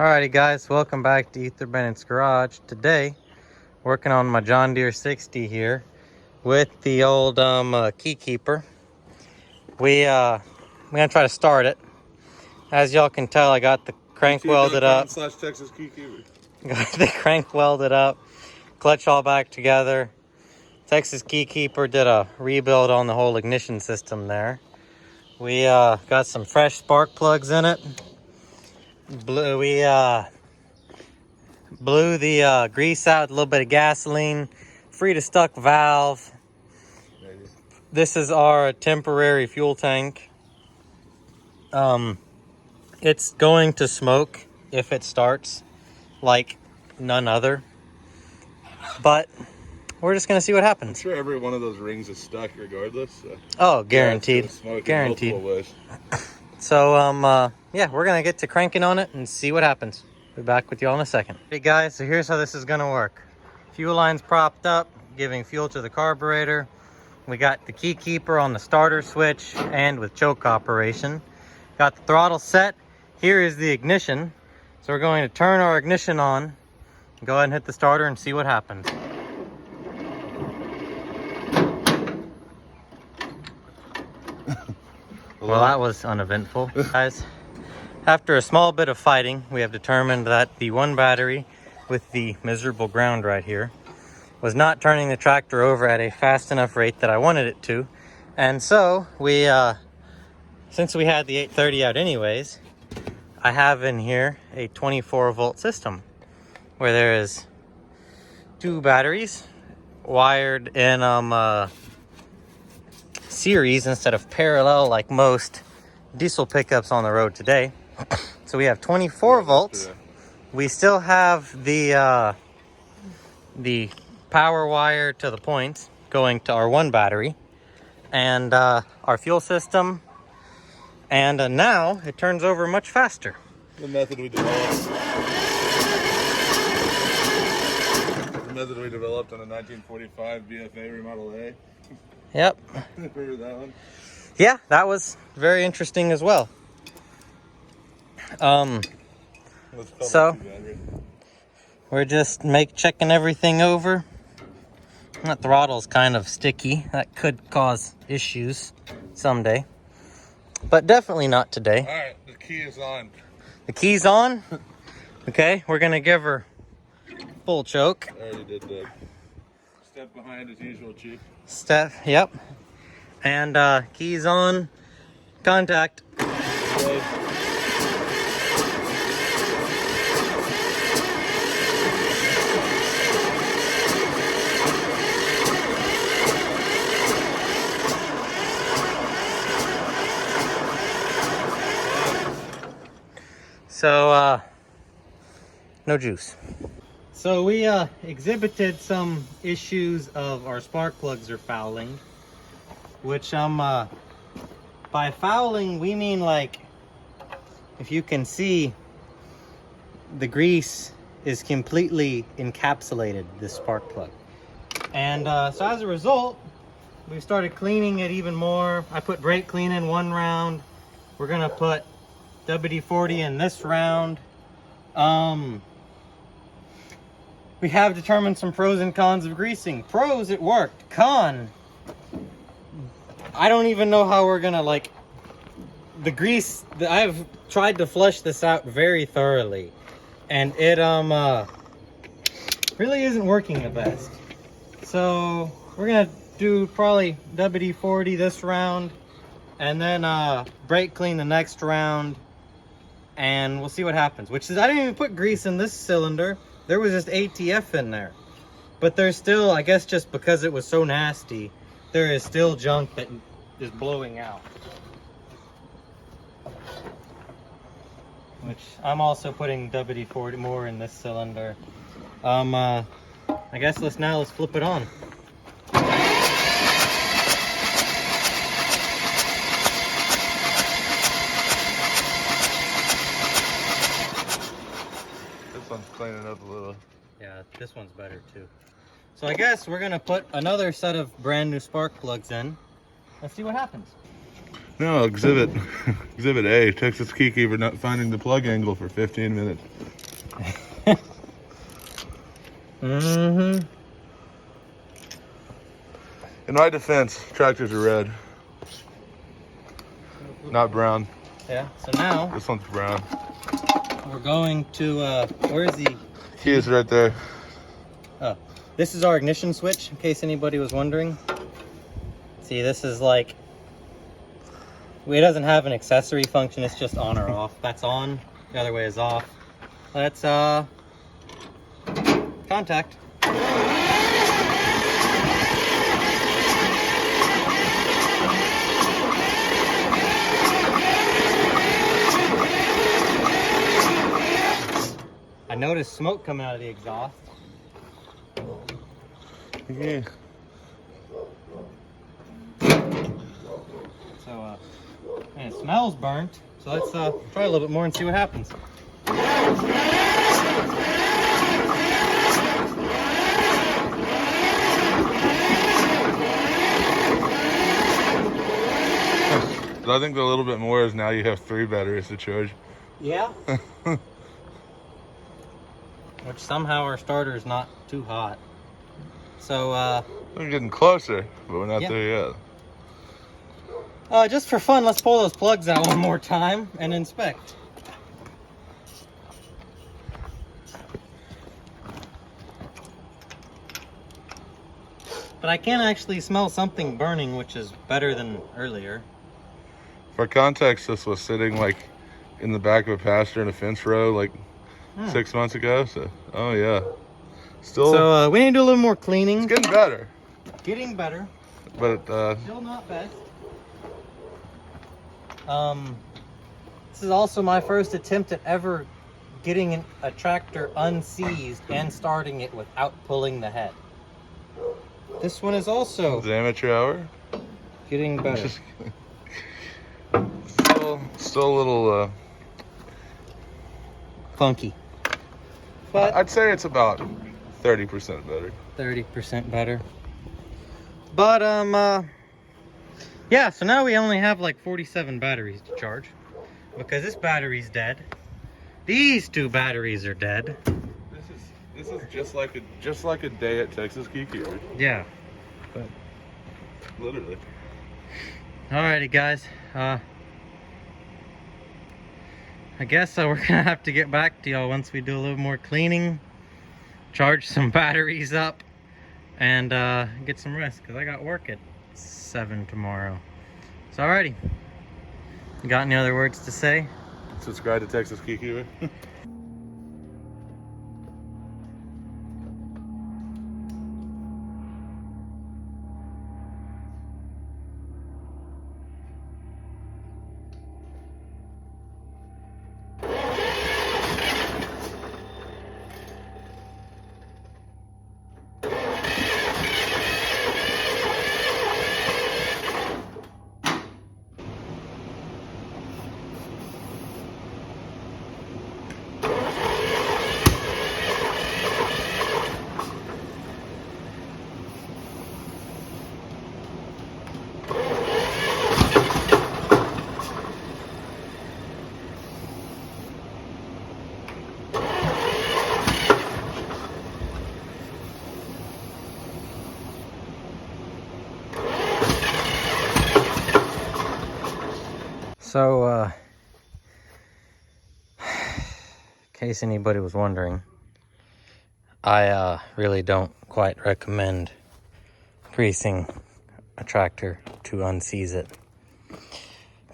Alrighty guys, welcome back to Ether Bennett's Garage. Today, working on my John Deere 60 here with the old key keeper. We're gonna try to start it. As y'all can tell, I got the crank welded up. /Texas key keeper. Got the crank welded up, clutch all back together. Texas key keeper did a rebuild on the whole ignition system there. We got some fresh spark plugs in it. Blew the grease out with a little bit of gasoline, freed a stuck valve. This is our temporary fuel tank. It's going to smoke if it starts like none other, but we're just gonna see what happens. I'm sure every one of those rings is stuck regardless. So. Oh, guaranteed. Yeah, Guaranteed. So yeah, we're gonna get to cranking on it and see what happens. Be back with y'all in a second. Hey guys, so here's how this is gonna work. Fuel line's propped up, giving fuel to the carburetor. We got the key keeper on the starter switch and with choke operation. Got the throttle set. Here is the ignition. So we're going to turn our ignition on, go ahead and hit the starter and see what happens. Well, that was uneventful. Guys, after a small bit of fighting, we have determined that the one battery with the miserable ground right here was not turning the tractor over at a fast enough rate that I wanted it to. And so we, since we had the 830 out anyways, I have in here a 24 volt system where there is two batteries wired in series instead of parallel like most diesel pickups on the road today. So we have 24 volts. We still have the power wire to the points going to our one battery and our fuel system, and now it turns over much faster. The method we developed. On a 1945 BFA Remodel A. Yep. Remember that one? Yeah, that was very interesting as well. So we're just checking everything over. That throttle's kind of sticky. That could cause issues someday, but definitely not today. All right, the key is on. The key's on. Okay, we're gonna give her full choke. I already did the step behind as usual, Chief. Step, yep. And keys on. Contact. Okay. So, no juice. So we exhibited some issues of our spark plugs are fouling, which by fouling we mean, like, if you can see, the grease is completely encapsulated this spark plug. And so as a result, we started cleaning it even more. I put brake clean in one round. We're gonna put WD-40 in this round. We have determined some pros and cons of greasing. Pros, it worked. Con, I don't even know how we're gonna, like, the grease, I've tried to flush this out very thoroughly, and it really isn't working the best. So we're gonna do probably WD-40 this round, and then brake clean the next round, and we'll see what happens. Which is, I didn't even put grease in this cylinder. There was just ATF in there. But there's still, I guess just because it was so nasty, there is still junk that is blowing out. Which I'm also putting WD-40 more in this cylinder. I guess let's flip it on. Cleaning up a little. Yeah, this one's better too. So I guess we're gonna put another set of brand new spark plugs in. Let's see what happens. No, exhibit A, Texas key keeper not finding the plug angle for 15 minutes. Mm-hmm. In my defense, tractors are red, not brown. Yeah, so now This one's brown. we're going to, where's the... Key is right there. Oh, this is our ignition switch, in case anybody was wondering. See, this is like... It doesn't have an accessory function, it's just on or off. That's on, the other way is off. Let's, contact. I noticed smoke coming out of the exhaust. Yeah. So, and it smells burnt. So let's try a little bit more and see what happens. I think a little bit more is now you have 3 batteries to charge. Yeah. Which somehow our starter is not too hot. So, We're getting closer, but we're not Yeah. there yet. just for fun, let's pull those plugs out one more time and inspect. But I can actually smell something burning, which is better than earlier. For context, this was sitting like in the back of a pasture in a fence row like 6 months ago. So, oh yeah, still. So we need to do a little more cleaning. It's getting better, Getting better. but Still not best. This is also my first attempt at ever getting a tractor unseized and starting it without pulling the head. This one is also it's amateur hour. getting better. Still a little. Funky. But I'd say it's about 30% better. 30% better. But yeah, so now we only have like 47 batteries to charge because this battery's dead. These 2 batteries are dead. This is just like a day at Texas Key Keeper. Yeah. But Literally. alrighty guys, I guess we're gonna have to get back to y'all once we do a little more cleaning, charge some batteries up, and get some rest because I got work at 7 tomorrow. So alrighty, you got any other words to say? Subscribe to Texas Key Keeper. So, in case anybody was wondering, I really don't quite recommend greasing a tractor to unseize it,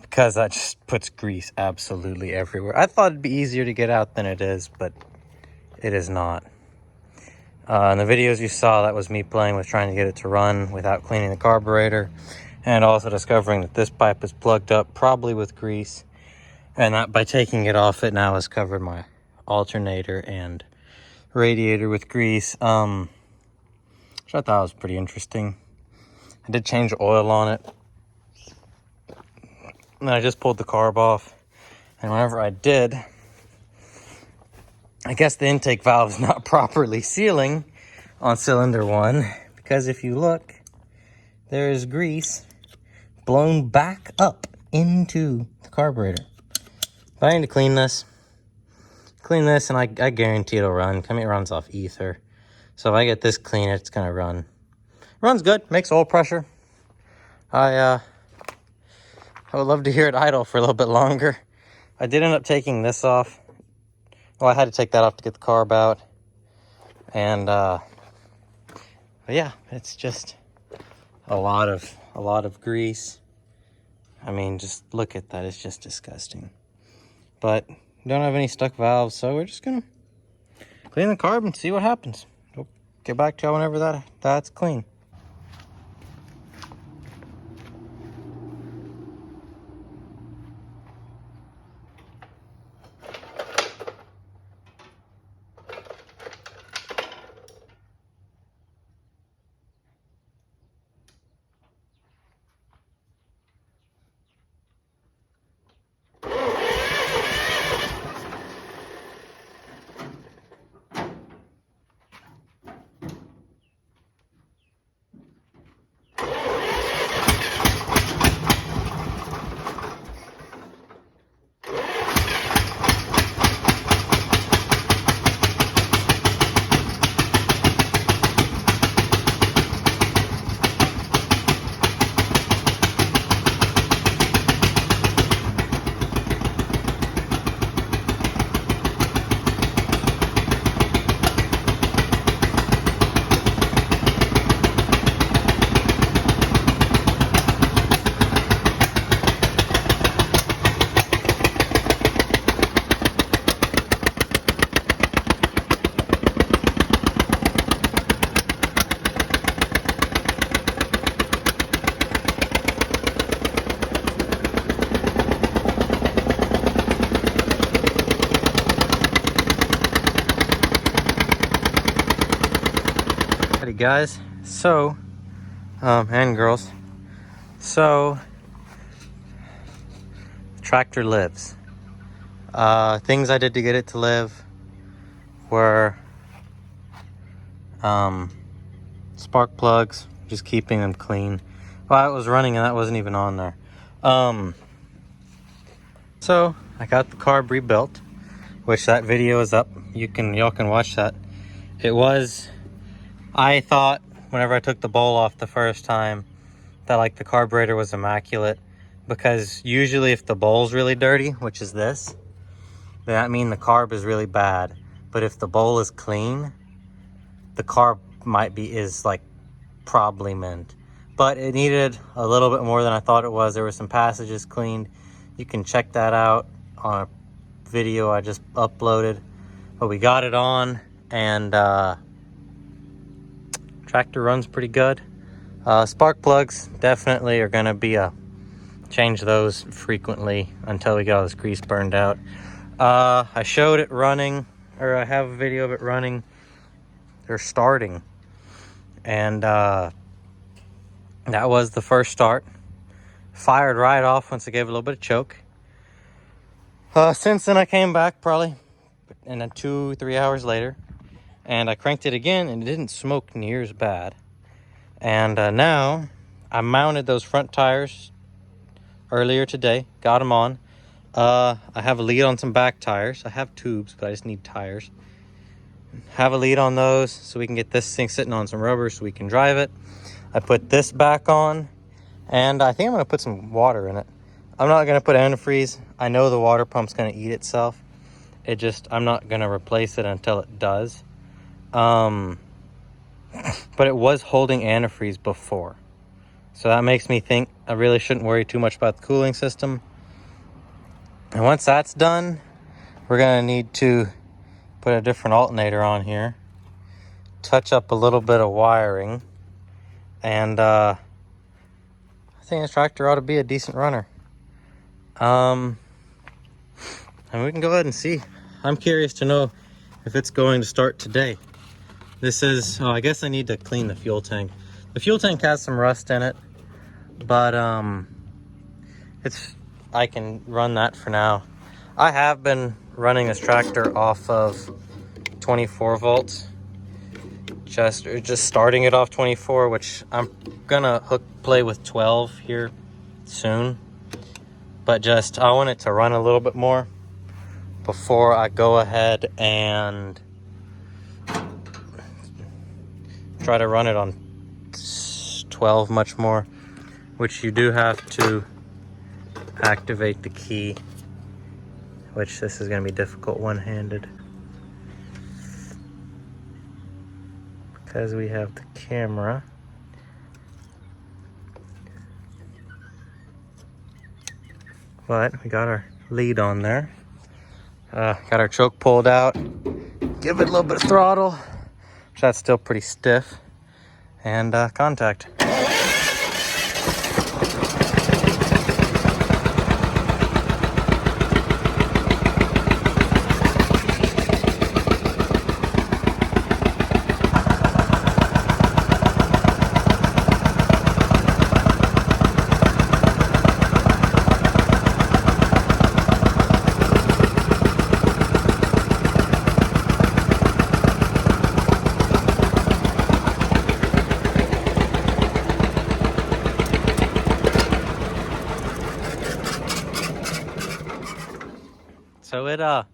because that just puts grease absolutely everywhere. I thought it'd be easier to get out than it is, but it is not. In the videos you saw, that was me playing with trying to get it to run without cleaning the carburetor, and also discovering that this pipe is plugged up, probably with grease, and that by taking it off, it now has covered my alternator and radiator with grease, which I thought was pretty interesting. I did change the oil on it, and I just pulled the carb off, and whenever I did, I guess the intake valve is not properly sealing on cylinder 1, because if you look, there is grease blown back up into the carburetor. But I need to clean this. And I guarantee it'll run. I mean, it runs off ether. So if I get this clean, it's gonna run. Runs good, makes oil pressure. I would love to hear it idle for a little bit longer. I did end up taking this off. Well, I had to take that off to get the carb out. And but yeah, it's just a lot of grease. I mean, just look at that. It's just disgusting. But don't have any stuck valves, so we're just gonna clean the carb and see what happens. We'll get back to you whenever that's clean. Guys, so and girls, so the tractor lives. Things I did to get it to live were spark plugs, just keeping them clean. Well, it was running and that wasn't even on there. So I got the carb rebuilt, which that video is up. Y'all can watch that. I thought whenever I took the bowl off the first time that like the carburetor was immaculate, because usually if the bowl's really dirty, which is this, then that means the carb is really bad. But if the bowl is clean, the carb is like probably mint. But it needed a little bit more than I thought it was. There were some passages cleaned. You can check that out on a video I just uploaded. But we got it on, and tractor runs pretty good. Spark plugs definitely are gonna be change those frequently until we get all this grease burned out. I showed it running, or I have a video of it running. They're starting, and that was the first start. Fired right off once I gave it a little bit of choke. Since then I came back probably, and then 2-3 hours later, and I cranked it again, and it didn't smoke near as bad. And now I mounted those front tires earlier today, got them on. I have a lead on some back tires. I have tubes, but I just need tires. Have a lead on those so we can get this thing sitting on some rubber so we can drive it. I put this back on, and I think I'm going to put some water in it. I'm not going to put antifreeze. I know the water pump's going to eat itself. I'm not going to replace it until it does. But it was holding antifreeze before. So that makes me think I really shouldn't worry too much about the cooling system. And once that's done, we're going to need to put a different alternator on here, touch up a little bit of wiring, and I think this tractor ought to be a decent runner. And we can go ahead and see. I'm curious to know if it's going to start today. This is, I guess I need to clean the fuel tank. The fuel tank has some rust in it, but I can run that for now. I have been running this tractor off of 24 volts, just starting it off 24, which I'm gonna play with 12 here soon. but just I want it to run a little bit more before I go ahead and try to run it on 12 much more, which you do have to activate the key, which this is going to be difficult one-handed because we have the camera. But we got our lead on there. Got our choke pulled out. Give it a little bit of throttle, which that's still pretty stiff. And contact. So that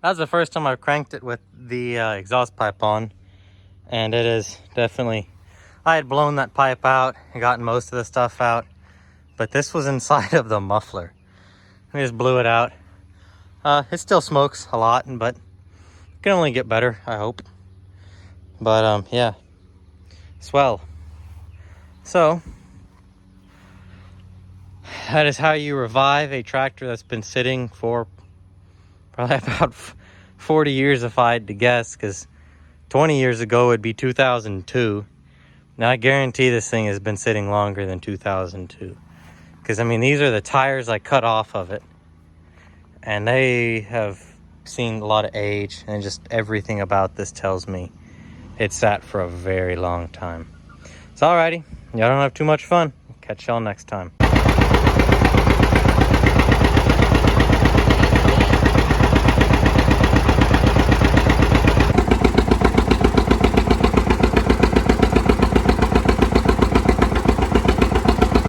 was the first time I've cranked it with the exhaust pipe on, and it is definitely, I had blown that pipe out and gotten most of the stuff out, but this was inside of the muffler. I just blew it out. It still smokes a lot, but it can only get better, I hope. But yeah, swell. So that is how you revive a tractor that's been sitting for probably about 40 years if I had to guess, because 20 years ago would be 2002. Now I guarantee this thing has been sitting longer than 2002. Because I mean, these are the tires I cut off of it. And they have seen a lot of age, and just everything about this tells me it's sat for a very long time. So alrighty, y'all don't have too much fun. Catch y'all next time.